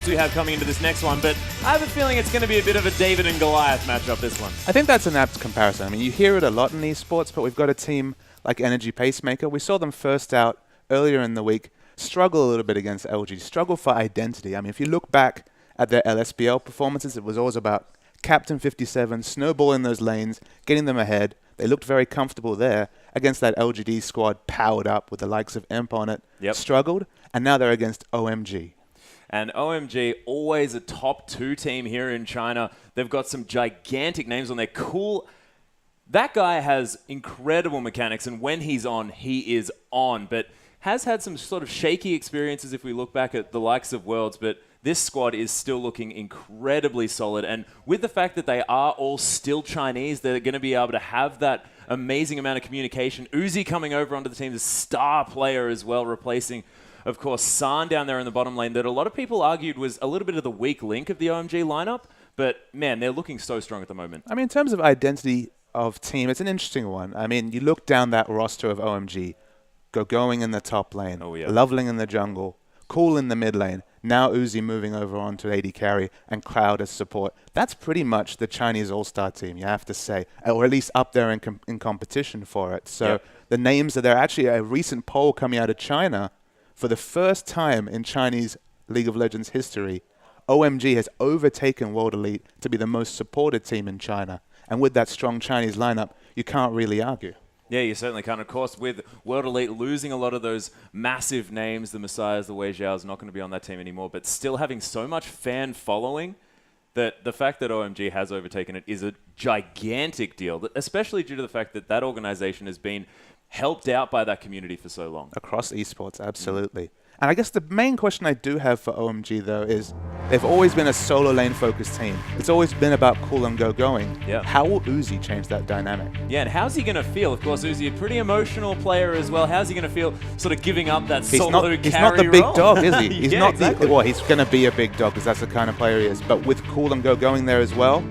we have coming into this next one, but I have a feeling it's going to be a bit of a David and Goliath matchup, this one. I think that's an apt comparison. I mean, you hear it a lot in esports, but we've got a team like Energy Pacemaker. We saw them first out earlier in the week, struggle a little bit against LG, struggle for identity. I mean, if you look back at their LSPL performances, it was always about Captain 57, snowballing those lanes, getting them ahead. They looked very comfortable there against that LGD squad, powered up with the likes of Imp on it, struggled, and now they're against OMG. And OMG, always a top 2 team here in China. They've got some gigantic names on there. Cool. That guy has incredible mechanics, and when he's on, he is on. But has had some sort of shaky experiences if we look back at the likes of Worlds, but this squad is still looking incredibly solid. And with the fact that they are all still Chinese, they're going to be able to have that amazing amount of communication. Uzi coming over onto the team, the star player as well, replacing, of course, San down there in the bottom lane that a lot of people argued was a little bit of the weak link of the OMG lineup. But, man, they're looking so strong at the moment. I mean, in terms of identity of team, it's an interesting one. I mean, you look down that roster of OMG, going in the top lane, Loveling in the jungle, Cool in the mid lane, now Uzi moving over onto AD carry, and Cloud as support. That's pretty much the Chinese all-star team, you have to say, or at least up there in competition for it. So the names are there. Actually, a recent poll coming out of China, for the first time in Chinese League of Legends history, OMG has overtaken World Elite to be the most supported team in China. And with that strong Chinese lineup, you can't really argue. Yeah, you certainly can't. Of course, with World Elite losing a lot of those massive names, the Messiahs, the Wei Zhao's not going to be on that team anymore, but still having so much fan following that the fact that OMG has overtaken it is a gigantic deal, especially due to the fact that that organization has been helped out by that community for so long. Across esports, absolutely. And I guess the main question I do have for OMG, though, is they've always been a solo lane-focused team. It's always been about cool and going. Yeah. How will Uzi change that dynamic? Yeah, and how's he going to feel? Of course, Uzi, a pretty emotional player as well. How's he going to feel sort of giving up that solo carry He's not the big dog, is he? He's not exactly. Well, he's going to be a big dog because that's the kind of player he is. But with cool and going there as well,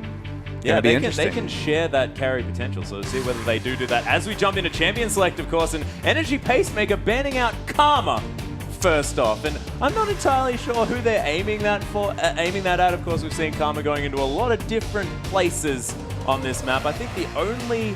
yeah, they can share that carry potential, so see whether they do that. As we jump into Champion Select, of course, and Energy Pacemaker banning out Karma first off. And I'm not entirely sure who they're aiming that at. Of course, we've seen Karma going into a lot of different places on this map. I think the only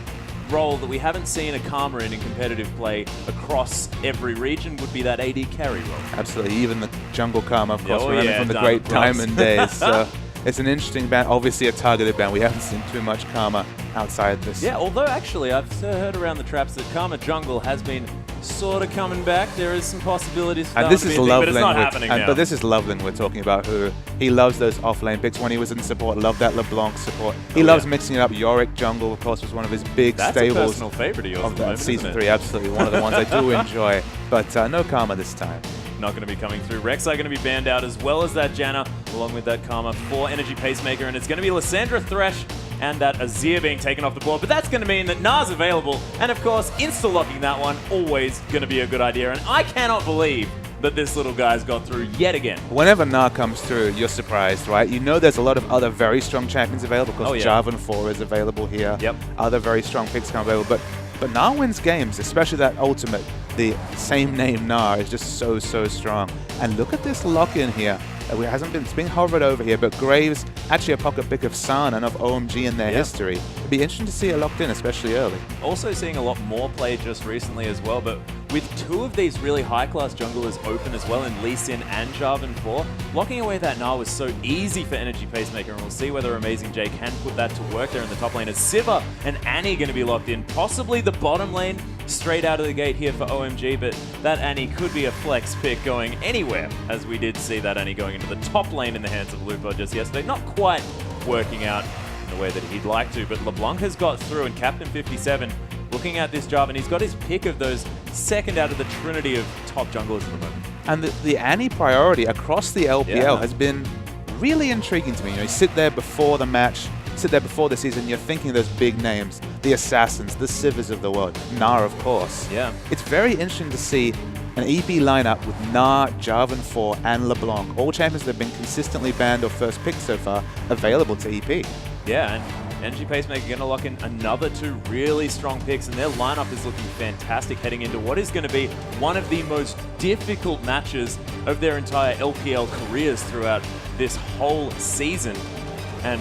role that we haven't seen a Karma in competitive play across every region would be that AD carry role. Absolutely, even the jungle Karma, of course, from the great Diamond days. So it's an interesting ban, obviously a targeted ban. We haven't seen too much Karma outside this. Yeah, although actually I've heard around the traps that Karma jungle has been sort of coming back. There is some possibilities for and this is Loveling, but it's not happening now. But this is Loveling we're talking about, who he loves those off-lane picks. When he was in support, loved that LeBlanc support. He loves mixing it up. Yorick jungle, of course, was one of his big That's stables. That's a personal favorite of yours of that Season 3, absolutely. One of the ones I do enjoy. But no Karma this time. Not going to be coming through. Rek'Sai going to be banned out, as well as that Janna, along with that Karma for Energy Pacemaker. And it's going to be Lysandra Thresh and that Azir being taken off the board. But that's going to mean that Na's available. And of course, insta-locking that one, always going to be a good idea. And I cannot believe that this little guy's got through yet again. Whenever Na comes through, you're surprised, right? You know there's a lot of other very strong champions available, because Jarvan 4 is available here. Other very strong picks come available. But Na wins games, especially that ultimate. The same name Na is just so strong. And look at this lock-in here. It's been hovered over here, but Graves, actually a pocket pick of San and of OMG in their history. It'd be interesting to see it locked in, especially early. Also seeing a lot more play just recently as well, but with two of these really high-class junglers open as well in Lee Sin and Jarvan 4, locking away that Na was so easy for Energy Pacemaker, and we'll see whether Amazing J can put that to work there in the top lane. As Siva and Annie going to be locked in, possibly the bottom lane straight out of the gate here for OMG, but that Annie could be a flex pick going anywhere, as we did see that Annie going into the top lane in the hands of Lupo just yesterday. Not quite working out in the way that he'd like to, but LeBlanc has got through, and Captain 57 looking at this Jarvan, he's got his pick of those second out of the trinity of top junglers at the moment. And the Annie priority across the LPL has been really intriguing to me. You know, you sit there before the match, sit there before the season, you're thinking of those big names, the Assassins, the Sivers of the world, Na, of course. Yeah. It's very interesting to see an EP lineup with Na, Jarvan 4, and LeBlanc, all champions that have been consistently banned or first picked so far, available to EP. Yeah, and Energy Pacemaker going to lock in another 2 really strong picks, and their lineup is looking fantastic heading into what is going to be one of the most difficult matches of their entire LPL careers throughout this whole season. And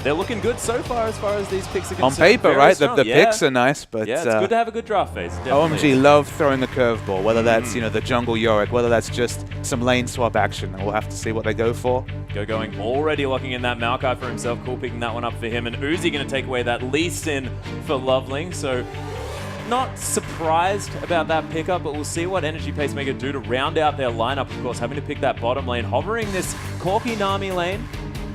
they're looking good so far as these picks are concerned. On paper, right? The picks are nice, but yeah, it's good to have a good draft phase. Definitely. OMG love throwing a curveball, whether that's the jungle Yorick, whether that's just some lane swap action. And we'll have to see what they go for. Going already locking in that Maokai for himself. Cool picking that one up for him. And Uzi going to take away that Lee Sin for Loveling. So not surprised about that pickup, but we'll see what Energy Pacemaker do to round out their lineup. Of course, having to pick that bottom lane, hovering this Corki Nami lane.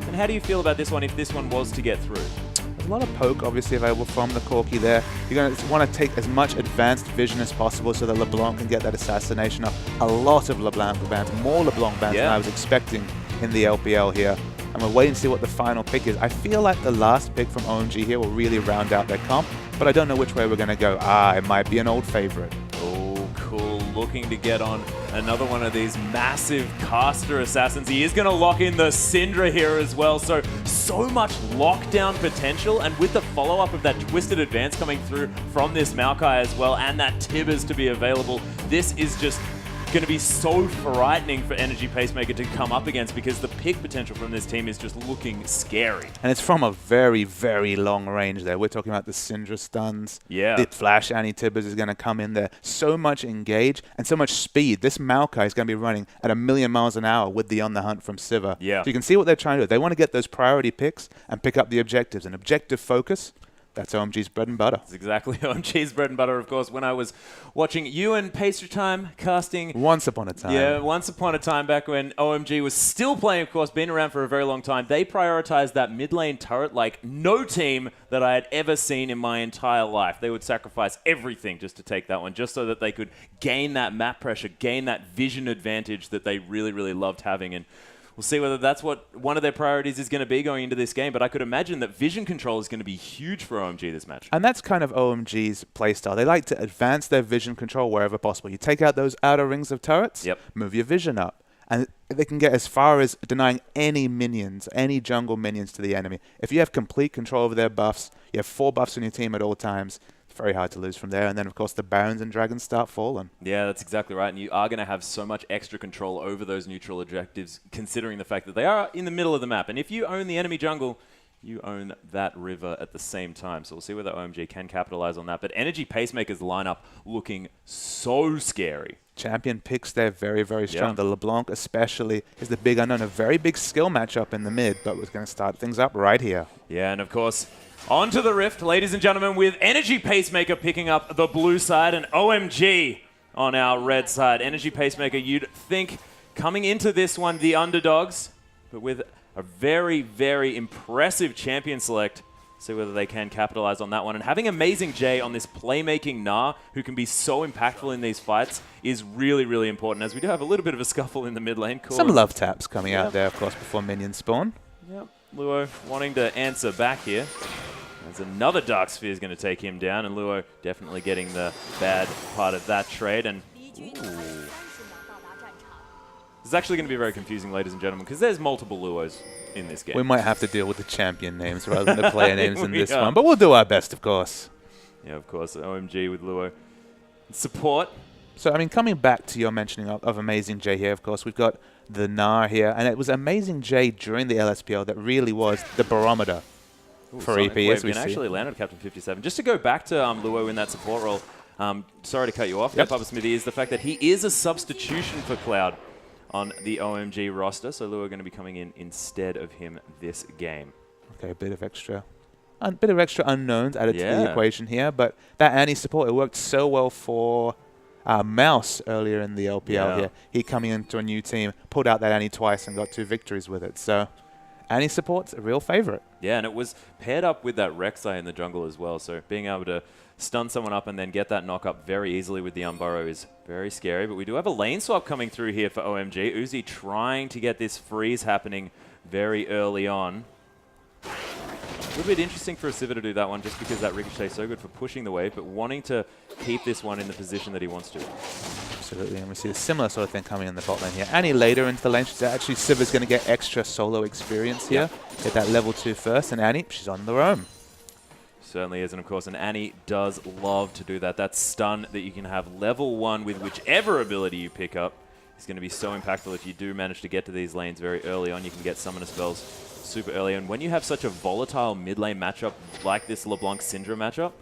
And how do you feel about this one if this one was to get through? There's a lot of poke obviously available from the Corki there. You're going to want to take as much advanced vision as possible so that LeBlanc can get that assassination up. A lot of LeBlanc bans, more LeBlanc bans than I was expecting in the LPL here. And we'll wait and see what the final pick is. I feel like the last pick from OMG here will really round out their comp, but I don't know which way we're going to go. It might be an old favorite. Oh, cool. Looking to get on another one of these massive caster assassins. He is going to lock in the Syndra here as well. So much lockdown potential. And with the follow-up of that Twisted Advance coming through from this Maokai as well, and that Tibbers to be available, this is just going to be so frightening for Energy Pacemaker to come up against, because the pick potential from this team is just looking scary. And it's from a very, very long range there. We're talking about the Syndra stuns. Yeah. The Flash Anti-Tibbers is going to come in there. So much engage and so much speed. This Maokai is going to be running at 1,000,000 miles an hour with the On the Hunt from Sivir. Yeah. So you can see what they're trying to do. They want to get those priority picks and pick up the objectives. And objective focus, that's OMG's bread and butter. That's exactly OMG's bread and butter, of course. When I was watching you and Pacer Time casting... Once upon a time. Yeah, once upon a time back when OMG was still playing, of course, been around for a very long time. They prioritized that mid lane turret like no team that I had ever seen in my entire life. They would sacrifice everything just to take that one, just so that they could gain that map pressure, gain that vision advantage that they really, really loved having. And we'll see whether that's what one of their priorities is going to be going into this game, but I could imagine that vision control is going to be huge for OMG this match. And that's kind of OMG's playstyle. They like to advance their vision control wherever possible. You take out those outer rings of turrets, move your vision up, and they can get as far as denying any minions, any jungle minions to the enemy. If you have complete control over their buffs, you have 4 buffs on your team at all times, it's very hard to lose from there. And then, of course, the Barons and Dragons start falling. Yeah, that's exactly right. And you are going to have so much extra control over those neutral objectives, considering the fact that they are in the middle of the map. And if you own the enemy jungle, you own that river at the same time. So we'll see whether OMG can capitalize on that. But Energy Pacemaker's lineup looking so scary. Champion picks there very, very strong. The LeBlanc especially is the big unknown. A very big skill matchup in the mid, but we're going to start things up right here. Yeah, and of course, onto the Rift, ladies and gentlemen, with Energy Pacemaker picking up the blue side and OMG on our red side. Energy Pacemaker, you'd think, coming into this one, the underdogs, but with a very, very impressive champion select. See whether they can capitalize on that one. And having Amazing J on this playmaking Gnar, who can be so impactful in these fights, is really, really important, as we do have a little bit of a scuffle in the mid lane. Some love taps coming out there, of course, before minions spawn. Yep, Luo wanting to answer back here. As another Dark Sphere is going to take him down, and Luo definitely getting the bad part of that trade. And this is actually going to be very confusing, ladies and gentlemen, because there's multiple Luos in this game. We might have to deal with the champion names rather than the player names in this one, but we'll do our best, of course. Yeah, of course. OMG with Luo. Support. So, I mean, coming back to your mentioning of Amazing J here, of course, we've got the Gnar here, and it was Amazing J during the LSPL that really was the barometer for EP, as we see. Actually landed Captain 57. Just to go back to Luo in that support role, sorry to cut you off, Papa Smithy, is the fact that he is a substitution for Cloud on the OMG roster, so Luo are going to be coming in instead of him this game. Okay, a bit of extra unknowns added to the equation here, but that Annie support, it worked so well for Mouse earlier in the LPL here. He coming into a new team, pulled out that Annie twice and got 2 victories with it. So Annie support's a real favorite. Yeah, and it was paired up with that Rek'Sai in the jungle as well, so being able to stun someone up and then get that knock up very easily with the Unburrow is very scary. But we do have a lane swap coming through here for OMG. Uzi trying to get this freeze happening very early on. little bit interesting for a Sivir to do that one just because that Ricochet is so good for pushing the wave, but wanting to keep this one in the position that he wants to. Absolutely, and we see a similar sort of thing coming in the bot lane here. Annie later into the lane. She's actually, Sivir's going to get extra solo experience here. Get that level 2 first, and Annie, she's on the roam. Certainly is, and of course, and Annie does love to do that. That stun that you can have level 1 with whichever ability you pick up is going to be so impactful if you do manage to get to these lanes very early on. You can get summoner spells super early, and when you have such a volatile mid lane matchup like this LeBlanc-Syndra matchup,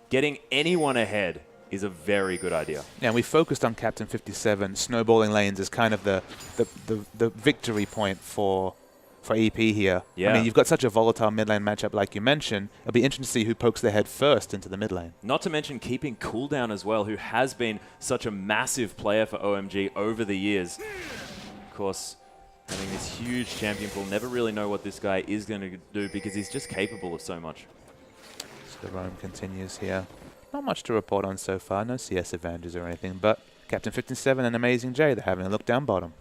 getting anyone ahead is a very good idea. Yeah, and we focused on Captain 57. Snowballing lanes is kind of the victory point for EP here. Yeah. I mean, you've got such a volatile mid lane matchup like you mentioned. It'll be interesting to see who pokes their head first into the mid lane. Not to mention keeping cooldown as well, who has been such a massive player for OMG over the years. Of course, having this huge champion pool, never really know what this guy is going to do because he's just capable of so much. So the roam continues here. Not much to report on so far, no CS advantages or anything, but Captain 57 and Amazing J, they're having a look down bottom.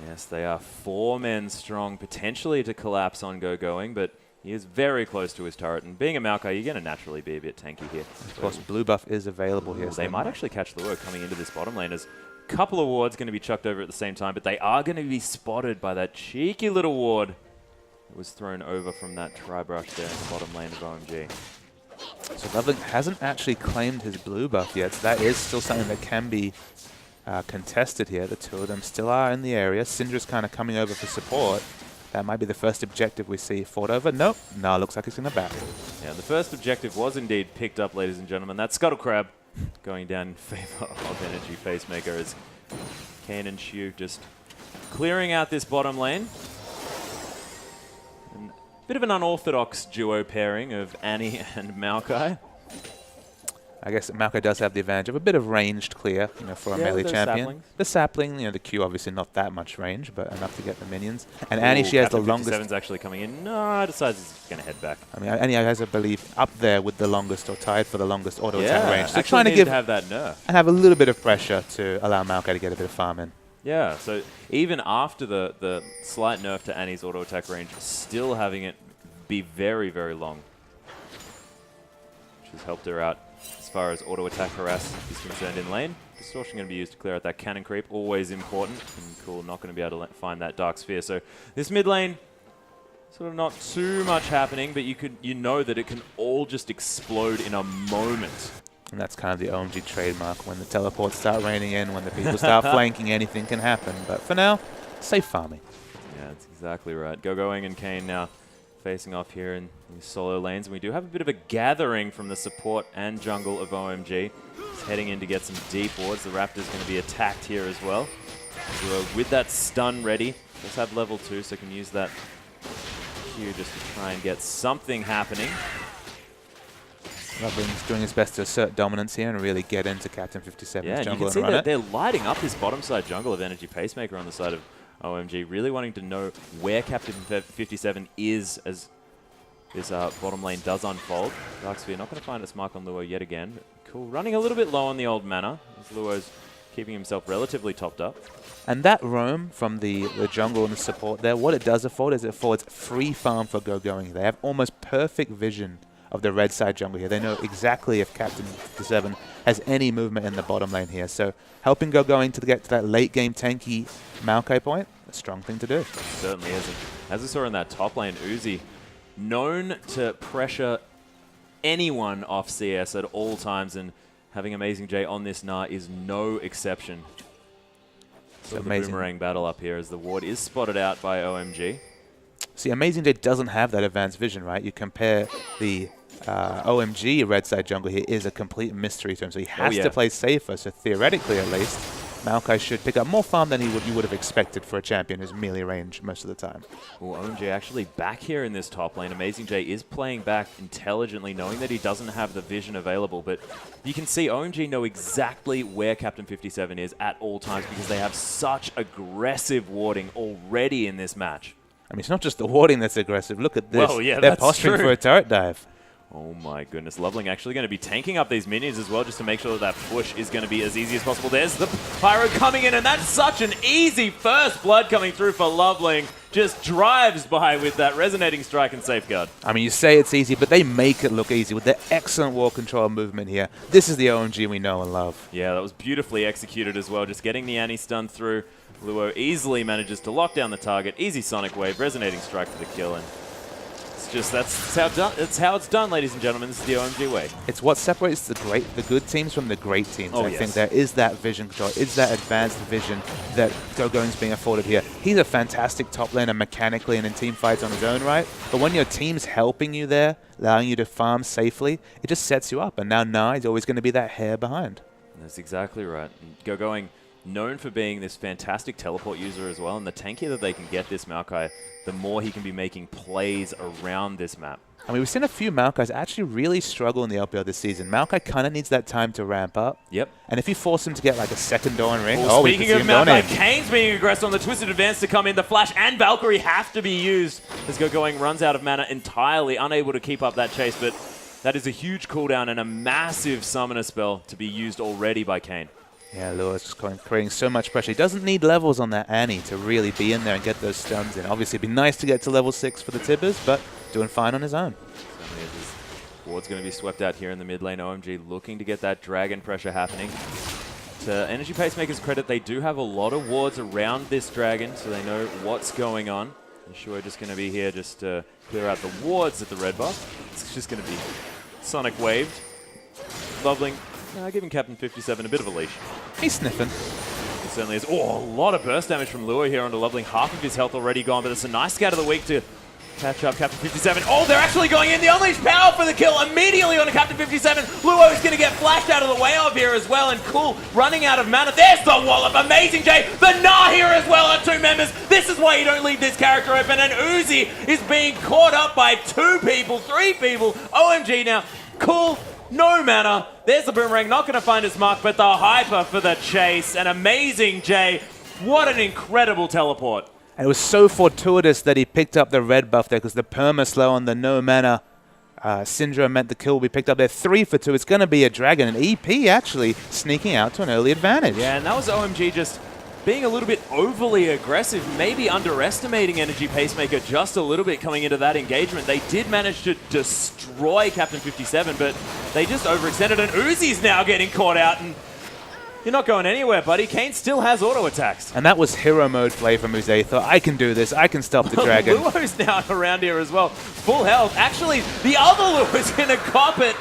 Yes, they are 4 men strong, potentially to collapse on Going, but he is very close to his turret, and being a Maokai, you're going to naturally be a bit tanky here. Of course, blue buff is available here. They might actually catch the word coming into this bottom lane as a couple of wards going to be chucked over at the same time, but they are going to be spotted by that cheeky little ward that was thrown over from that tri-brush there in the bottom lane of OMG. So Loveling hasn't actually claimed his blue buff yet, so that is still something that can be contested here. The two of them still are in the area. Syndra's kind of coming over for support. That might be the first objective we see fought over. Nope. No, looks like it's going to back. Yeah, the first objective was indeed picked up, ladies and gentlemen. That Scuttle Crab going down in favor of Energy Pacemaker as Kane and Shu just clearing out this bottom lane. And a bit of an unorthodox duo pairing of Annie and Maokai. I guess Maokai does have the advantage of a bit of ranged clear, you know, for a melee champion. Saplings. The sapling, you know, the Q obviously not that much range, but enough to get the minions. And Annie, she has the longest. 57's actually coming in. No, decides he's going to head back. I mean, Annie has, I believe, up there with the longest or tied for the longest auto attack range. So actually trying to have that nerf and have a little bit of pressure to allow Maokai to get a bit of farm in. Yeah, so even after the slight nerf to Annie's auto attack range, still having it be very, very long, which has helped her out. As far as auto attack harass is concerned in lane, distortion going to be used to clear out that cannon creep, always important. And cool, not going to be able to find that dark sphere. So this mid lane, sort of not too much happening, but you know that it can all just explode in a moment. And that's kind of the OMG trademark. When the teleports start raining in, when the people start flanking, anything can happen. But for now, safe farming. Yeah, that's exactly right. Going and Kane now facing off here in these solo lanes. And we do have a bit of a gathering from the support and jungle of OMG. He's heading in to get some deep wards. The Raptor's going to be attacked here as well. So with that stun ready, let's have level 2 so can use that Q just to try and get something happening. Loveling's doing his best to assert dominance here and really get into Captain 57's yeah, jungle. And you can see that they're lighting up this bottom side jungle of Energy Pacemaker on the side of OMG, really wanting to know where Captain 57 is as this bottom lane does unfold. Darksphere not going to find its mark on Luo yet again. Cool, running a little bit low on the old mana, as Luo's keeping himself relatively topped up. And that roam from the jungle and the support there, what it does afford is it affords free farm for Going. They have almost perfect vision of the red side jungle here. They know exactly if Captain 57 has any movement in the bottom lane here. So helping Going to get to that late game tanky Maokai point, a strong thing to do. It certainly is. As we saw in that top lane, Uzi, known to pressure anyone off CS at all times, and having Amazing J on this Gnar is no exception. So the boomerang battle up here as the ward is spotted out by OMG. See, Amazing J doesn't have that advanced vision, right? You compare the OMG red side jungle here is a complete mystery to him, so he has to play safer. So theoretically, at least, Maokai should pick up more farm than you would have expected for a champion who's melee range most of the time. Well, OMG actually back here in this top lane. Amazing J is playing back intelligently, knowing that he doesn't have the vision available. But you can see OMG know exactly where Captain 57 is at all times because they have such aggressive warding already in this match. I mean, it's not just the warding that's aggressive. Look at this. Well, yeah, they're posturing for a turret dive. Oh my goodness. Loveling actually going to be tanking up these minions as well just to make sure that push is going to be as easy as possible. There's the Pyro coming in, and that's such an easy first blood coming through for Loveling. just drives by with that resonating strike and safeguard. I mean, you say it's easy, but they make it look easy with their excellent wall control movement here. This is the OMG we know and love. Yeah, that was beautifully executed as well. Just getting the Annie stun through. Luo easily manages to lock down the target. Easy Sonic Wave, resonating strike for the kill. And it's just, that's how it's done, ladies and gentlemen. This is the OMG way. It's what separates the good teams from the great teams. I think there is that vision control, is that advanced vision that Gogoing's being afforded here. He's a fantastic top laner mechanically and in team fights on his own right, but when your team's helping you there, allowing you to farm safely, it just sets you up. And now Na is always going to be that hair behind. That's exactly right. Gogoing, known for being this fantastic teleport user as well, and the tankier that they can get this Maokai, the more he can be making plays around this map. I mean, we've seen a few Maokais actually really struggle in the LPL this season. Maokai kind of needs that time to ramp up. Yep. And if you force him to get like a second Dawn ring, speaking of Maokai, Kane's being aggressive on the Twisted Advance to come in. The Flash and Valkyrie have to be used as Gogoing runs out of mana entirely, unable to keep up that chase, but that is a huge cooldown and a massive summoner spell to be used already by Kane. Yeah, Lua's just creating so much pressure. He doesn't need levels on that Annie to really be in there and get those stuns in. Obviously, it'd be nice to get to level 6 for the Tibbers, but doing fine on his own. Ward's going to be swept out here in the mid lane. OMG looking to get that dragon pressure happening. To Energy Pacemaker's credit, they do have a lot of wards around this dragon, so they know what's going on. Sure, just going to be here just to clear out the wards at the red buff. It's just going to be Sonic waved. Loveling giving Captain 57 a bit of a leash. He's sniffing. He certainly is. Oh, a lot of burst damage from Lua here onto Loveling. Half of his health already gone, but it's a nice scout of the week to catch up Captain 57. Oh, they're actually going in. The Unleashed power for the kill immediately on Captain 57. Luo is going to get flashed out of the way of here as well. And Cool running out of mana. There's the wallop. Amazing J. The Na here as well are 2 members. This is why you don't leave this character open. And Uzi is being caught up by 2 people, 3 people. OMG now. Cool. No mana. There's the Boomerang. Not going to find his mark, but the Hyper for the chase. And Amazing J. What an incredible teleport. And it was so fortuitous that he picked up the red buff there because the perma slow on the no mana Syndrome meant the kill will be picked up there. 3 for 2. It's going to be a dragon. And EP actually sneaking out to an early advantage. Yeah, and that was OMG just being a little bit overly aggressive, maybe underestimating Energy Pacemaker just a little bit coming into that engagement. They did manage to destroy Captain 57, but they just overextended. And Uzi's now getting caught out. And you're not going anywhere, buddy. Kane still has auto attacks. And that was hero mode play from Uzi. He thought, I can do this. I can stop the dragon. Luo's now around here as well. Full health. Actually, the other Luo's going to cop it.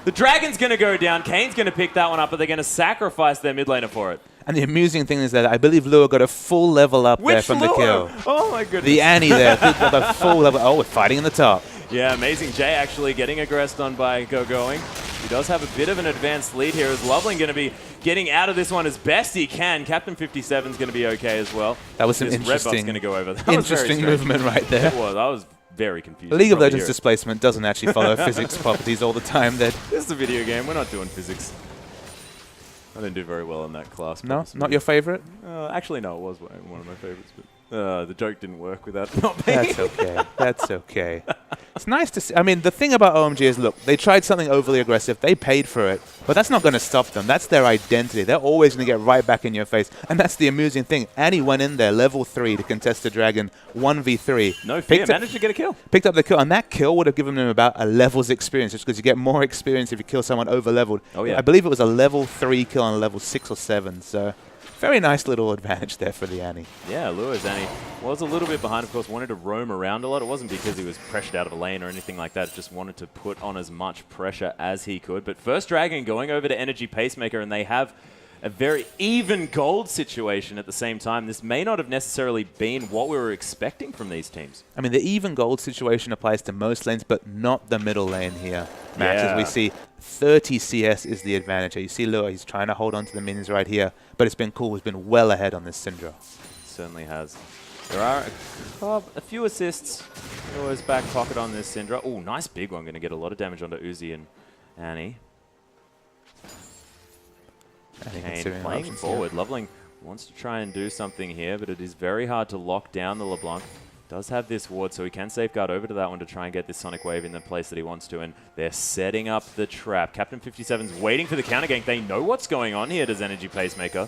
The dragon's going to go down. Kane's going to pick that one up, but they're going to sacrifice their mid laner for it. And the amusing thing is that I believe Lua got a full level up there from the kill. Oh my goodness. The Annie there, the full level. Oh, we're fighting in the top. Yeah, Amazing J actually getting aggressed on by Gogoing. He does have a bit of an advanced lead here. Is Loveling going to be getting out of this one as best he can? Captain 57 is going to be okay as well. That was some interesting, going to go over. interesting movement right there. It was. I was very confused. League of Legends displacement doesn't actually follow physics properties all the time. This is a video game. We're not doing physics. I didn't do very well in that class. No? Not your favorite? Actually, no, it was one of my favorites. But the joke didn't work without not being. That's okay. That's okay. It's nice to see. I mean, the thing about OMG is, look, they tried something overly aggressive. They paid for it. But that's not going to stop them. That's their identity. They're always going to get right back in your face. And that's the amusing thing. Annie went in there, level 3, to contest the dragon, 1v3. No fear. Managed to get a kill. Picked up the kill. And that kill would have given them about a level's experience, just because you get more experience if you kill someone over-leveled. Oh, yeah. I believe it was a level 3 kill on a level 6 or 7. So very nice little advantage there for the Annie. Yeah, Lua's Annie was a little bit behind, of course, wanted to roam around a lot. It wasn't because he was pressured out of a lane or anything like that. Just wanted to put on as much pressure as he could. But first dragon going over to Energy Pacemaker, and they have a very even gold situation at the same time. This may not have necessarily been what we were expecting from these teams. I mean, the even gold situation applies to most lanes, but not the middle lane here. Matches we see 30 CS is the advantage. You see Lua, he's trying to hold on to the minions right here, but it's been cool. He's been well ahead on this Syndra. Certainly has. There are a few assists. Lua's back pocket on this Syndra. Oh, nice big one. Going to get a lot of damage onto Uzi and Annie. Kane playing forward. Loveling wants to try and do something here, but it is very hard to lock down the LeBlanc. Does have this ward, so he can safeguard over to that one to try and get this Sonic Wave in the place that he wants to, and they're setting up the trap. Captain 57's waiting for the counter gank. They know what's going on here, does Energy Pacemaker.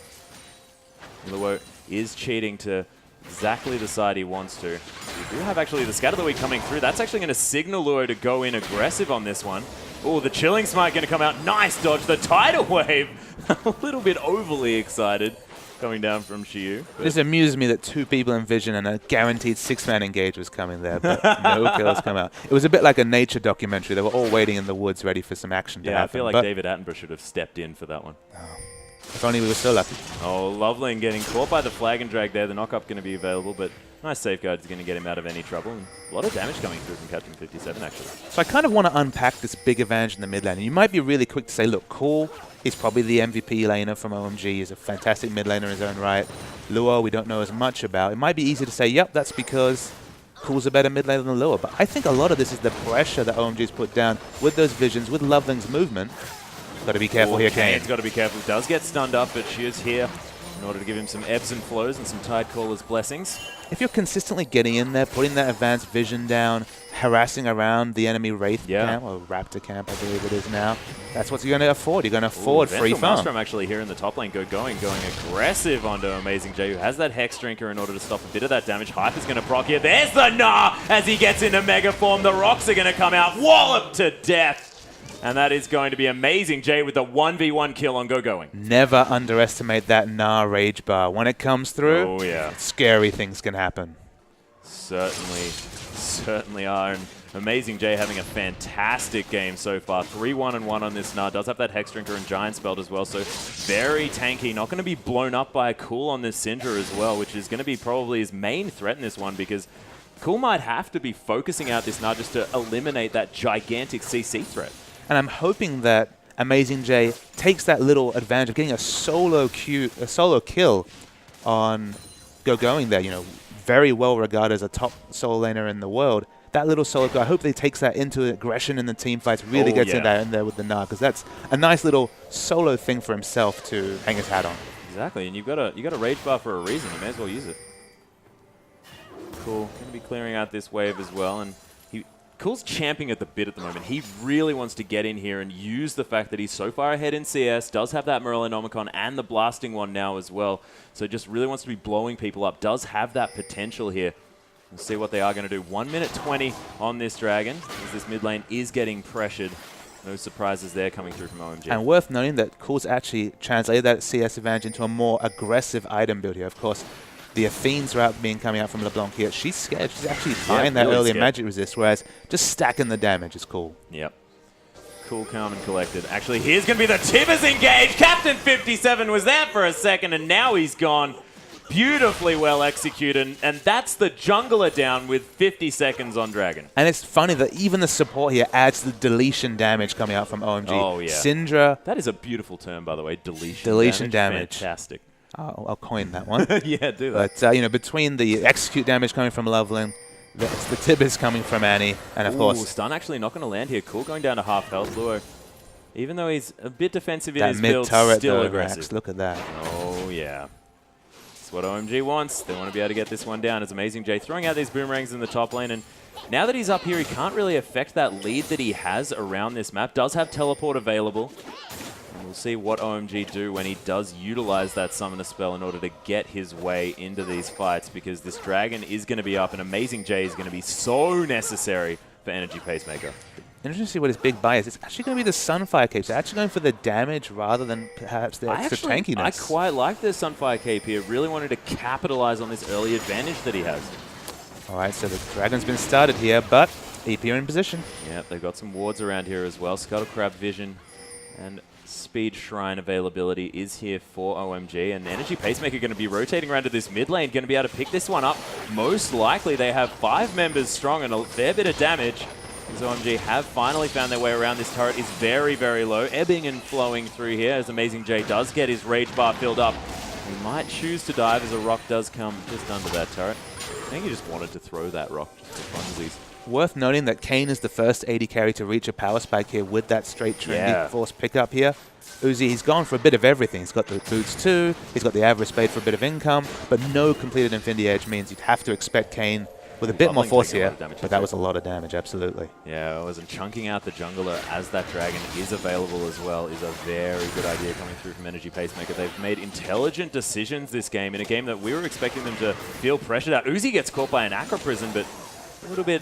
Luo is cheating to exactly the side he wants to. We do have actually the Scatter the Weak coming through. That's actually going to signal Luo to go in aggressive on this one. Oh, the Chilling Smite going to come out. Nice dodge. The Tidal Wave. A little bit overly excited coming down from Xiu. It just amused me that 2 people in Vision and a guaranteed 6-man engage was coming there, but no kills come out. It was a bit like a nature documentary. They were all waiting in the woods ready for some action to happen. Yeah, I feel like David Attenborough should have stepped in for that one. Oh. If only we were so lucky. Oh, Loveling getting caught by the flag and drag there. The knock-up going to be available, but nice safeguard is going to get him out of any trouble. And a lot of damage coming through from Captain 57, actually. So I kind of want to unpack this big advantage in the mid lane. And you might be really quick to say, look, Cool is probably the MVP laner from OMG. He's a fantastic mid laner in his own right. Luo, we don't know as much about. It might be easy to say, yep, that's because Cool's a better mid laner than Luo. But I think a lot of this is the pressure that OMG's put down with those visions, with Loveling's movement. Got to be careful here, Kane. Kane's got to be careful. Does get stunned up, but she is here in order to give him some ebbs and flows and some Tidecaller's blessings. If you're consistently getting in there, putting that advanced vision down, harassing around the enemy Wraith camp, or Raptor camp, I believe it is now, that's what you're going to afford. You're going to afford free farm. Maelstrom actually here in the top lane going aggressive onto Amazing J, who has that Hex Drinker in order to stop a bit of that damage. Hyper's going to proc here. There's the Nah as he gets into Mega Form. The rocks are going to come out. Wallop to death. And that is going to be Amazing J with the 1v1 kill on Going. Never underestimate that Nah Rage Bar. When it comes through, oh yeah, scary things can happen. Certainly are. And Amazing J having a fantastic game so far. 3-1-1 on this Nah. Does have that Hex Drinker and Giant Spelled as well, so very tanky. Not going to be blown up by a Cool on this Syndra as well, which is going to be probably his main threat in this one, because Cool might have to be focusing out this Nah just to eliminate that gigantic CC threat. And I'm hoping that Amazing J takes that little advantage of getting a solo kill on Going there. You know, very well regarded as a top solo laner in the world. That little solo kill, I hope they takes that into aggression in the team fights, really gets in there with the Nah, because that's a nice little solo thing for himself to hang his hat on. Exactly, and you got a Rage Bar for a reason. You may as well use it. Cool, going to be clearing out this wave as well, and Cool's champing at the bit at the moment. He really wants to get in here and use the fact that he's so far ahead in CS, does have that Morellonomicon and the blasting one now as well. So just really wants to be blowing people up. Does have that potential here. We'll see what they are going to do. 1 minute 20 on this Dragon, as this mid lane is getting pressured. No surprises there coming through from OMG. And worth noting that Cool's actually translated that CS advantage into a more aggressive item build here. Of course, the Athene's route coming out from LeBlanc here. She's scared. She's actually buying that earlier magic resist, whereas just stacking the damage is cool. Yep. Cool, calm, and collected. Actually, here's going to be the Tibbers engage. Captain 57 was there for a second, and now he's gone. Beautifully well executed, and that's the jungler down with 50 seconds on Dragon. And it's funny that even the support here adds the deletion damage coming out from OMG. Oh, yeah. Syndra. That is a beautiful term, by the way, deletion damage. Fantastic. I'll coin that one. Yeah, do that. But, you know, between the execute damage coming from Loveling, the Tibbers coming from Annie, and of course... Stun actually not going to land here. Cool going down to half health. Luo, even though he's a bit defensive in his build, still aggressive. Max, look at that. Oh, yeah. That's what OMG wants. They want to be able to get this one down. It's Amazing J throwing out these boomerangs in the top lane, and now that he's up here, he can't really affect that lead that he has around this map. Does have teleport available. And we'll see what OMG do when he does utilize that summoner spell in order to get his way into these fights, because this Dragon is going to be up, and Amazing J is going to be so necessary for Energy Pacemaker. Interesting to see what his big buy is. It's actually going to be the Sunfire Cape. So actually going for the damage rather than perhaps the extra tankiness. I quite like the Sunfire Cape here. Really wanted to capitalize on this early advantage that he has. All right, so the Dragon's been started here, but EP are in position. Yeah, they've got some wards around here as well. Scuttle Crab Vision and Speed Shrine availability is here for OMG, and Energy Pacemaker going to be rotating around to this mid lane, going to be able to pick this one up. Most likely they have 5 members strong and a fair bit of damage. As OMG have finally found their way around. This turret is very, very low, ebbing and flowing through here as Amazing J does get his Rage Bar filled up. He might choose to dive as a rock does come just under that turret. I think he just wanted to throw that rock just for funsies. Worth noting that Kayn is the first AD carry to reach a power spike here with that straight trendy force pickup here. Uzi, he's gone for a bit of everything. He's got the boots too, he's got the average spade for a bit of income, but no completed Infinity Edge means you'd have to expect Kayn With a bit more force here, but that too. was a lot of damage, absolutely. Yeah, it was, and chunking out the jungler as that dragon is available as well is a very good idea coming through from Energy Pacemaker. They've made intelligent decisions this game, in a game that we were expecting them to feel pressured out. Uzi gets caught by an Acro Prison, but a little bit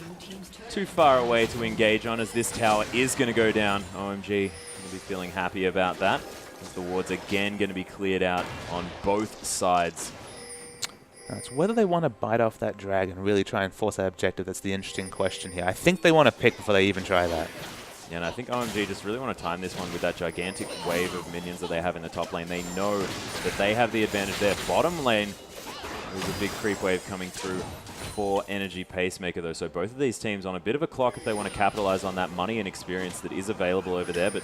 too far away to engage on, as this tower is going to go down. OMG will be feeling happy about that, as the wards again going to be cleared out on both sides. It's whether they want to bite off that dragon and really try and force that objective that's the interesting question here. I think they want to pick before they even try that. Yeah, and I think OMG just really want to time this one with that gigantic wave of minions that they have in the top lane. They know that they have the advantage there. Bottom lane, there's a big creep wave coming through for Energy Pacemaker, though. So both of these teams on a bit of a clock if they want to capitalize on that money and experience that is available over there. But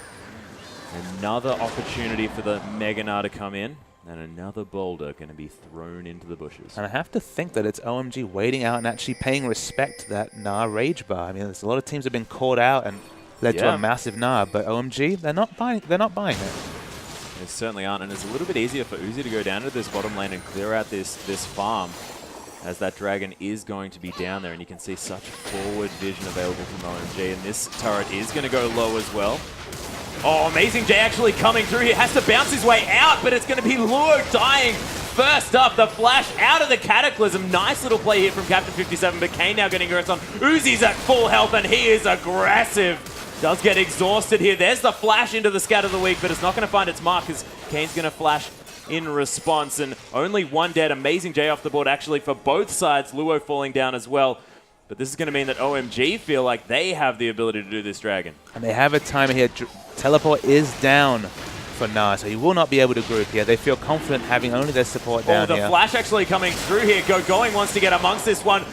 another opportunity for the Mega Gnar to come in. And another boulder going to be thrown into the bushes. And I have to think that it's OMG waiting out and actually paying respect to that Gnar rage bar. I mean, there's a lot of teams that have been caught out and led to a massive Gnar, but OMG, they're not buying it. They certainly aren't, and it's a little bit easier for Uzi to go down to this bottom lane and clear out this farm, as that dragon is going to be down there, and you can see such forward vision available from OMG, and this turret is going to go low as well. Oh, Amazing J actually coming through here. Has to bounce his way out, but it's going to be Luo dying. First up, the flash out of the Cataclysm. Nice little play here from Captain 57, but Kane now getting hurt on. Uzi's at full health, and he is aggressive. Does get exhausted here. There's the flash into the Scat of the Week, but it's not going to find its mark because Kane's going to flash in response. And only one dead. Amazing J off the board, actually, for both sides. Luo falling down as well. But this is going to mean that OMG feel like they have the ability to do this dragon. And they have a timer here. Teleport is down for Gnar, so he will not be able to group here. They feel confident having only their support down here. Oh, the flash actually coming through here. Going wants to get amongst this one.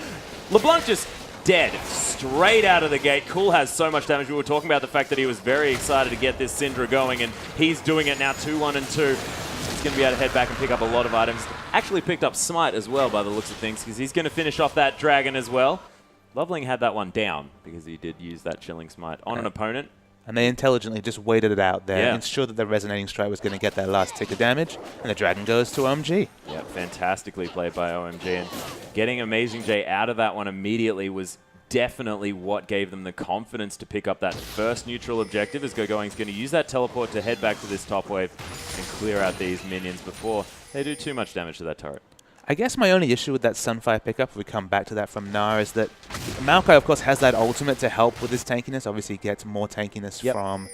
LeBlanc just dead straight out of the gate. Cool has so much damage. We were talking about the fact that he was very excited to get this Syndra going, and he's doing it now, 2-1 and 2. He's going to be able to head back and pick up a lot of items. Actually picked up Smite as well by the looks of things, because he's going to finish off that dragon as well. Loveling had that one down because he did use that Chilling Smite on an opponent. And they intelligently just waited it out there, ensured that the Resonating Strike was going to get that last tick of damage, and the dragon goes to OMG. Yeah, fantastically played by OMG, and getting Amazing J out of that one immediately was definitely what gave them the confidence to pick up that first neutral objective, as Gogoing's going to use that teleport to head back to this top wave and clear out these minions before they do too much damage to that turret. I guess my only issue with that Sunfire pickup, if we come back to that from Gnar, is that Maokai, of course, has that ultimate to help with his tankiness. Obviously, he gets more tankiness from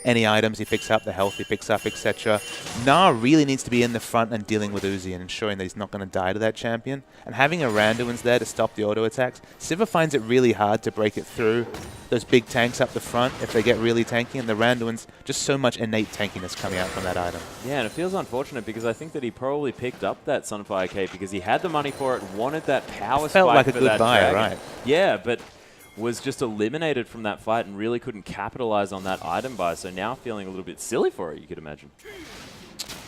any items he picks up, the health he picks up, etc. Gnar really needs to be in the front and dealing with Uzi and ensuring that he's not going to die to that champion. And having a Randuin's there to stop the auto attacks, Sivir finds it really hard to break it through those big tanks up the front if they get really tanky, and the Randuin's just so much innate tankiness coming out from that item. Yeah, and it feels unfortunate because I think that he probably picked up that Sunfire Cape because he had the money for it, wanted that power spike. Felt like a for good that buy, dragon. right? Yeah, but was just eliminated from that fight and really couldn't capitalize on that item buy. So now feeling a little bit silly for it, you could imagine.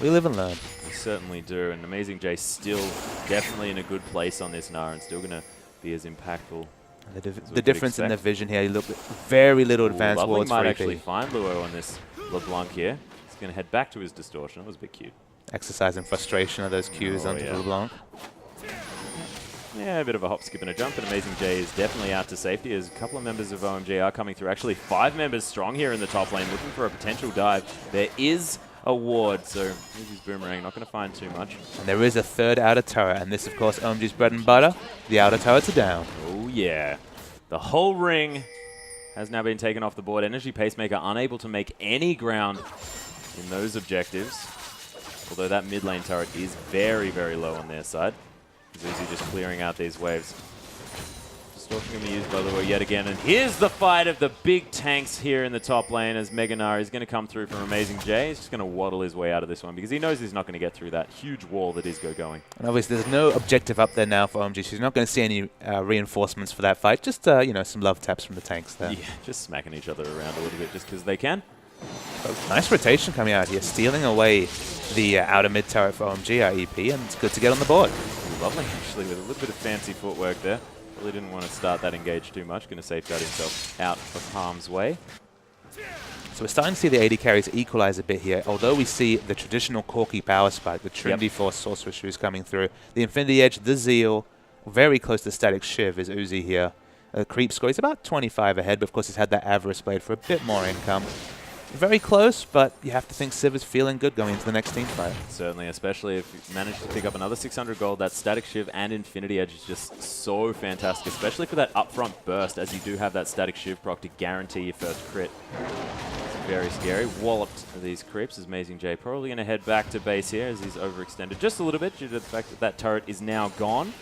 We live and learn. We certainly do. And Amazing J still definitely in a good place on this Gnar and still going to be as impactful. The difference in the vision here, you look very little advanced wards. Might actually find Luo on this LeBlanc here. He's going to head back to his distortion. That was a bit cute. Exercising frustration of those Qs onto LeBlanc. Yeah, a bit of a hop, skip, and a jump, and Amazing J is definitely out to safety as a couple of members of OMG are coming through. Actually, 5 members strong here in the top lane, looking for a potential dive. There is a ward, so Uzi's Boomerang not going to find too much. And there is a third outer turret, and this, of course, OMG's bread and butter. The outer turrets are down. Oh, yeah. The whole ring has now been taken off the board. Energy Pacemaker unable to make any ground in those objectives, although that mid lane turret is very, very low on their side. Uzi just clearing out these waves. Distortion going to be used by Luo yet again. And here's the fight of the big tanks here in the top lane as Mega Gnar is going to come through from Amazing J. He's just going to waddle his way out of this one because he knows he's not going to get through that huge wall that is Gogoing. And obviously there's no objective up there now for OMG. She's not going to see any reinforcements for that fight. Just, you know, some love taps from the tanks there. Yeah, just smacking each other around a little bit just because they can. Nice rotation coming out here, stealing away the outer mid turret for OMG, our EP, and it's good to get on the board. Lovely, actually, with a little bit of fancy footwork there. Really didn't want to start that engage too much. Going to safeguard himself out of harm's way. So we're starting to see the AD carries equalize a bit here, although we see the traditional Corki power spike, the Trinity Force Sorceress who's coming through, the Infinity Edge, the Zeal, very close to Static Shiv is Uzi here. Creep score, he's about 25 ahead, but of course he's had that Avarice Blade for a bit more income. Very close, but you have to think Civ is feeling good going into the next team fight. Certainly, especially if you manage to pick up another 600 gold. That Static Shiv and Infinity Edge is just so fantastic, especially for that upfront burst, as you do have that Static Shiv proc to guarantee your first crit. It's very scary. Walloped these creeps as Amazing J probably going to head back to base here as he's overextended just a little bit due to the fact that that turret is now gone.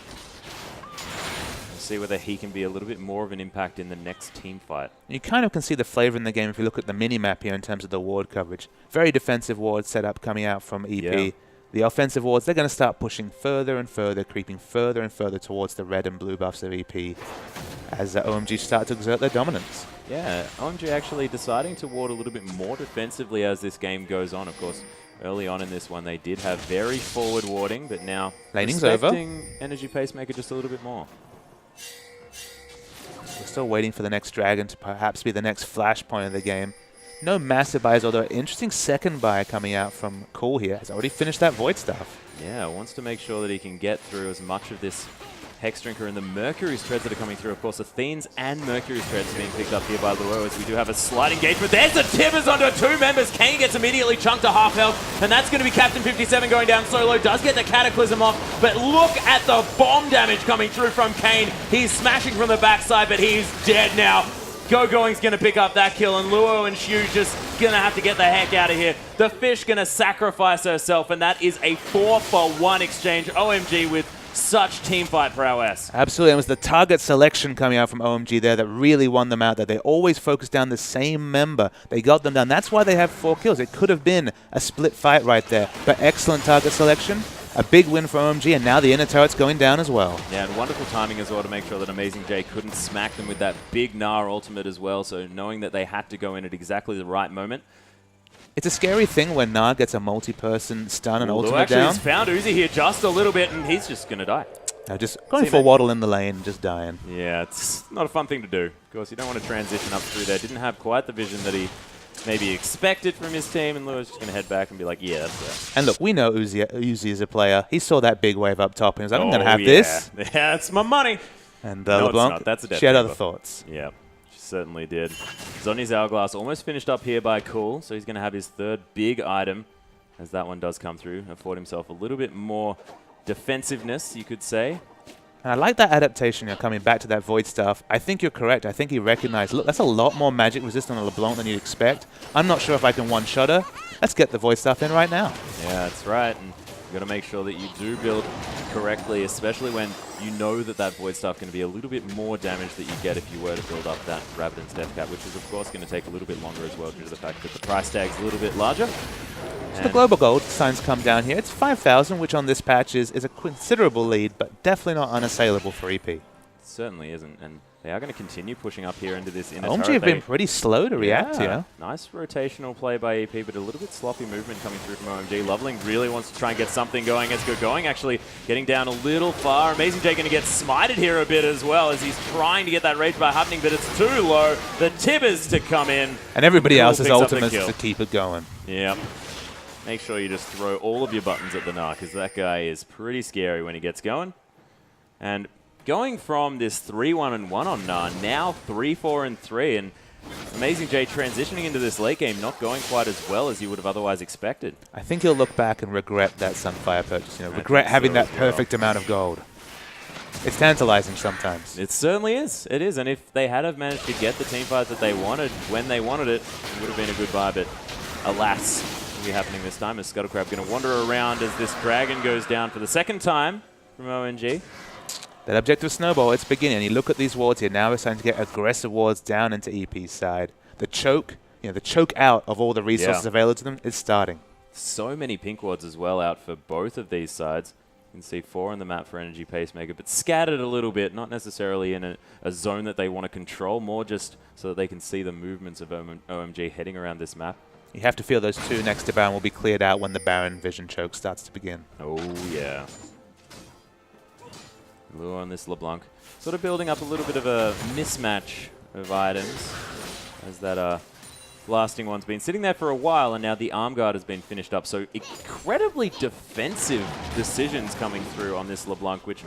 See whether he can be a little bit more of an impact in the next team fight. You kind of can see the flavor in the game if you look at the mini-map here in terms of the ward coverage. Very defensive ward setup coming out from EP. Yeah. The offensive wards, they're going to start pushing further and further, creeping further and further towards the red and blue buffs of EP as OMG start to exert their dominance. Yeah, OMG actually deciding to ward a little bit more defensively as this game goes on. Of course, early on in this one, they did have very forward warding, but now laning's over. Energy Pacemaker just a little bit more. We're still waiting for the next dragon to perhaps be the next flashpoint of the game. No massive buys, although interesting second buy coming out from Cool here. Has already finished that Void stuff. Yeah, wants to make sure that he can get through as much of this Hex Drinker and the Mercury's Treads that are coming through. Of course, Athene's and Mercury's Treads being picked up here by Luo as we do have a slight engagement. There's the Tibbers onto two members. Kane gets immediately chunked to half health, and that's going to be Captain 57 going down solo. Does get the Cataclysm off, but look at the bomb damage coming through from Kane. He's smashing from the backside, but he's dead now. Going's going to pick up that kill, and Luo and Shu just going to have to get the heck out of here. The Fish going to sacrifice herself, and that is a 4-for-1 exchange. OMG with such teamfight prowess. Absolutely. It was the target selection coming out from OMG there that really won them out. That they always focused down the same member. They got them down. That's why they have 4 kills. It could have been a split fight right there. But excellent target selection. A big win for OMG, and now the inner turret's going down as well. Yeah, and wonderful timing as well to make sure that Amazing J couldn't smack them with that big Gnar ultimate as well. So knowing that they had to go in at exactly the right moment. It's a scary thing when Gnar gets a multi-person stun and ultimate down. He's found Uzi here just a little bit, and he's just going to die. Just going for waddle in the lane and just dying. Yeah, it's not a fun thing to do. Of course, you don't want to transition up through there. Didn't have quite the vision that he maybe expected from his team, and Luo's just going to head back and be like, yeah, that's it. And look, we know Uzi is a player. He saw that big wave up top, and he was like, I'm going to have this. Yeah, that's my money. And no, LeBlanc, that's a she had other thoughts. Yeah. Certainly did. Zhonya's Hourglass almost finished up here by Cool, so he's going to have his third big item as that one does come through. Afford himself a little bit more defensiveness, you could say. And I like that adaptation, coming back to that Void stuff. I think you're correct. I think he recognized, look, that's a lot more magic resistant on LeBlanc than you'd expect. I'm not sure if I can one-shot her. Let's get the Void stuff in right now. Yeah, that's right. And you've got to make sure that you do build correctly, especially when you know that that Void stuff can be a little bit more damage that you get if you were to build up that Rabbidan's Death Cap, which is of course going to take a little bit longer as well due to the fact that the price tag's a little bit larger. So the global gold signs come down here. It's 5,000, which on this patch is a considerable lead, but definitely not unassailable for EP. It certainly isn't, and they are going to continue pushing up here into this inner OMG turret. have been pretty slow to react here. Nice rotational play by EP, but a little bit sloppy movement coming through from OMG. Loveling really wants to try and get something going. It's good going, actually getting down a little far. Amazing J going to get smited here a bit as well as he's trying to get that rage bar happening, but it's too low. The Tibbers to come in. And everybody else's ultimates to keep it going. Yeah. Make sure you just throw all of your buttons at the Gnar, because that guy is pretty scary when he gets going. And going from this 3-1-1 on Gnar, now 3-4-3, and Amazing J transitioning into this late game, not going quite as well as you would have otherwise expected. I think he'll look back and regret that Sunfire purchase, regret having that perfect amount of gold. It's tantalizing sometimes. It certainly is. It is, and if they had have managed to get the teamfight that they wanted when they wanted it, it would have been a good buy, but alas, it will be happening this time as Scuttlecrab going to wander around as this dragon goes down for the second time from OMG. That objective snowball, it's beginning. You look at these wards here. Now we're starting to get aggressive wards down into EP's side. The choke, the choke out of all the resources available to them is starting. So many pink wards as well out for both of these sides. You can see 4 on the map for Energy Pacemaker, but scattered a little bit, not necessarily in a zone that they want to control, more just so that they can see the movements of OMG heading around this map. You have to feel those 2 next to Baron will be cleared out when the Baron vision choke starts to begin. Oh, yeah. Luo on this LeBlanc. Sort of building up a little bit of a mismatch of items as that blasting one's been sitting there for a while, and now the arm guard has been finished up. So incredibly defensive decisions coming through on this LeBlanc, which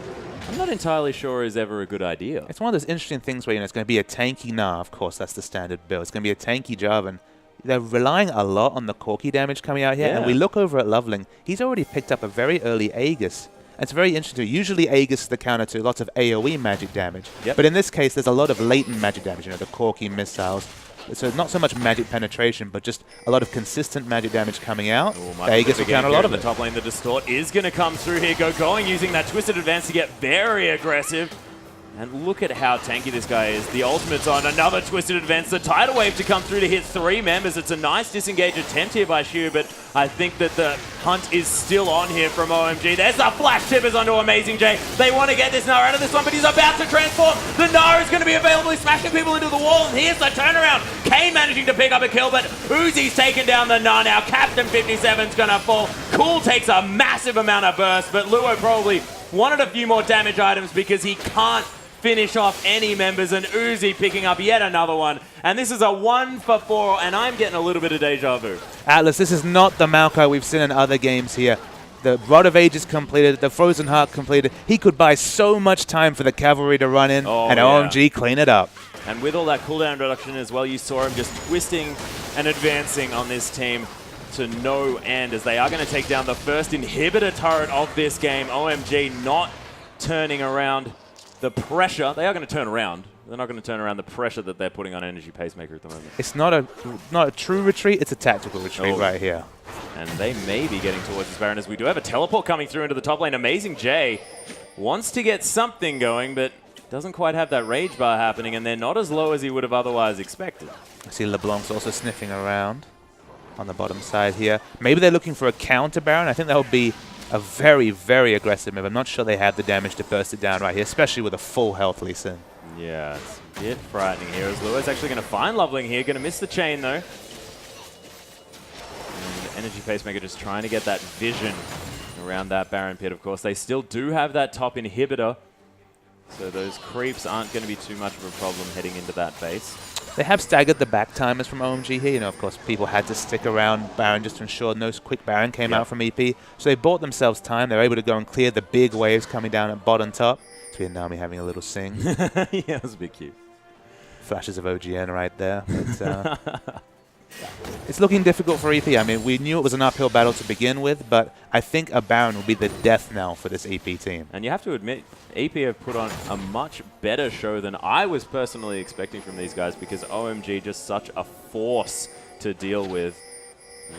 I'm not entirely sure is ever a good idea. It's one of those interesting things where, you know, it's going to be a tanky Nah, of course, that's the standard build. It's going to be a tanky Jarvan. They're relying a lot on the Corki damage coming out here, and we look over at Loveling. He's already picked up a very early Aegis. And it's very interesting. Usually Aegis is the counter to lots of AoE magic damage. But in this case, there's a lot of latent magic damage, you know, the Corki missiles. So not so much magic penetration, but just a lot of consistent magic damage coming out. Aegis will counter a lot of it. The top lane, the Distort is going to come through here. Going using that Twisted Advance to get very aggressive. And look at how tanky this guy is. The ultimate's on. Another Twisted Advance. The Tidal Wave to come through to hit 3 members. It's a nice disengage attempt here by Shu, but I think that the hunt is still on here from OMG. There's the Flash Tippers onto Amazing J. They want to get this Gnar out of this one, but he's about to transform. The Gnar is going to be available. He's smashing people into the wall, and here's the turnaround. Kane managing to pick up a kill, but Uzi's taken down the Gnar now. Captain 57's going to fall. Cool takes a massive amount of burst, but Luo probably wanted a few more damage items because he can't finish off any members, and Uzi picking up yet another one. And this is a 1 for 4, and I'm getting a little bit of deja vu. Atlas, this is not the Maokai we've seen in other games here. The Rod of Ages completed, the Frozen Heart completed. He could buy so much time for the cavalry to run in, and OMG clean it up. And with all that cooldown reduction as well, you saw him just twisting and advancing on this team to no end, as they are going to take down the first inhibitor turret of this game. OMG not turning around the pressure. They are going to turn around. They're not going to turn around the pressure that they're putting on Energy Pacemaker at the moment. It's not a true retreat, it's a tactical retreat right here. And they may be getting towards this Baron, as we do have a teleport coming through into the top lane. Amazing J wants to get something going, but doesn't quite have that rage bar happening, and they're not as low as he would have otherwise expected. I see LeBlanc's also sniffing around on the bottom side here. Maybe they're looking for a counter Baron. I think that would be a very, very aggressive move. I'm not sure they have the damage to burst it down right here, especially with a full health Lee Sin. Yeah, it's a bit frightening here, as Luo's actually going to find Loveling here. Going to miss the chain, though. And Energy Pacemaker just trying to get that vision around that Baron pit, of course. They still do have that top inhibitor, so those creeps aren't going to be too much of a problem heading into that base. They have staggered the back timers from OMG here. You know, of course, people had to stick around Baron just to ensure no quick Baron came out from EP. So they bought themselves time. They're able to go and clear the big waves coming down at bottom top. So Nami having a little sing. Yeah, it was a bit cute. Flashes of OGN right there. But, it's looking difficult for EP. I mean, we knew it was an uphill battle to begin with, but I think a Baron will be the death knell for this EP team. And you have to admit, EP have put on a much better show than I was personally expecting from these guys, because OMG just such a force to deal with.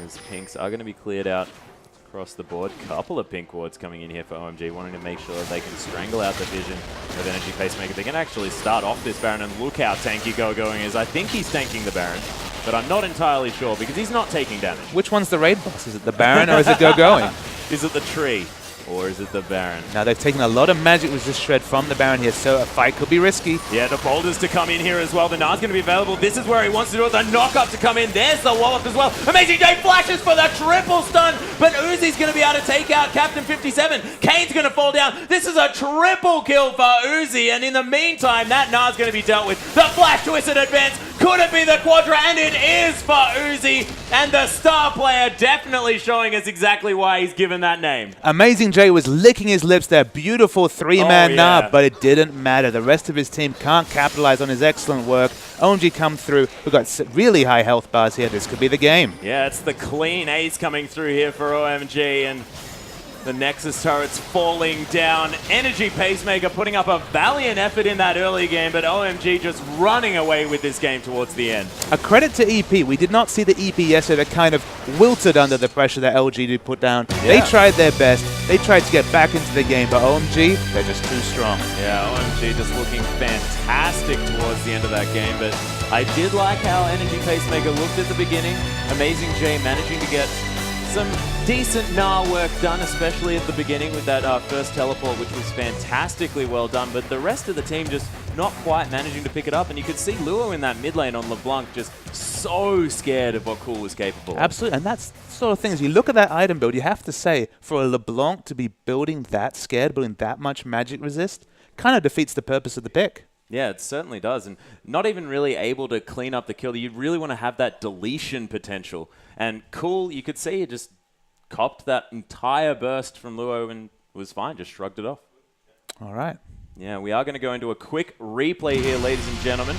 These pinks are going to be cleared out across the board. Couple of pink wards coming in here for OMG, wanting to make sure that they can strangle out the vision of Energy Pacemaker. They can actually start off this Baron, and look how tanky going is. I think he's tanking the Baron, but I'm not entirely sure because he's not taking damage. Which one's the raid boss? Is it the Baron or is it going? Is it the tree? Or is it the Baron? Now they've taken a lot of magic resist shred from the Baron here, so a fight could be risky. Yeah, the boulders to come in here as well. The Gnar's going to be available. This is where he wants to do it. The knock-up to come in. There's the wallop as well. Amazing J flashes for the triple stun, but Uzi's going to be able to take out Captain 57. Kane's going to fall down. This is a triple kill for Uzi, and in the meantime, that Gnar's going to be dealt with. The flash twisted advance. Could it be the Quadra? And it is for Uzi, and the star player definitely showing us exactly why he's given that name. Amazing J was licking his lips there. Beautiful three-man Gnar, but it didn't matter. The rest of his team can't capitalize on his excellent work. OMG come through. We've got really high health bars here. This could be the game. Yeah, it's the clean ace coming through here for OMG, and the Nexus turret's falling down. Energy Pacemaker putting up a valiant effort in that early game, but OMG just running away with this game towards the end. A credit to EP. We did not see the EP yesterday that kind of wilted under the pressure that LG did put down. Yeah. They tried their best. They tried to get back into the game, but OMG, they're just too strong. Yeah, OMG just looking fantastic towards the end of that game, but I did like how Energy Pacemaker looked at the beginning. Amazing J managing to get some decent Gnar work done, especially at the beginning with that first teleport, which was fantastically well done, but the rest of the team just not quite managing to pick it up, and you could see Luo in that mid lane on LeBlanc just so scared of what Cool was capable of. Absolutely, and that's the sort of things, you look at that item build, you have to say, for a LeBlanc to be building that scared, building that much magic resist, kind of defeats the purpose of the pick. Yeah, it certainly does. And not even really able to clean up the kill. You really want to have that deletion potential. And Cool, you could see he just copped that entire burst from Luo and was fine, just shrugged it off. All right. Yeah, we are going to go into a quick replay here, ladies and gentlemen.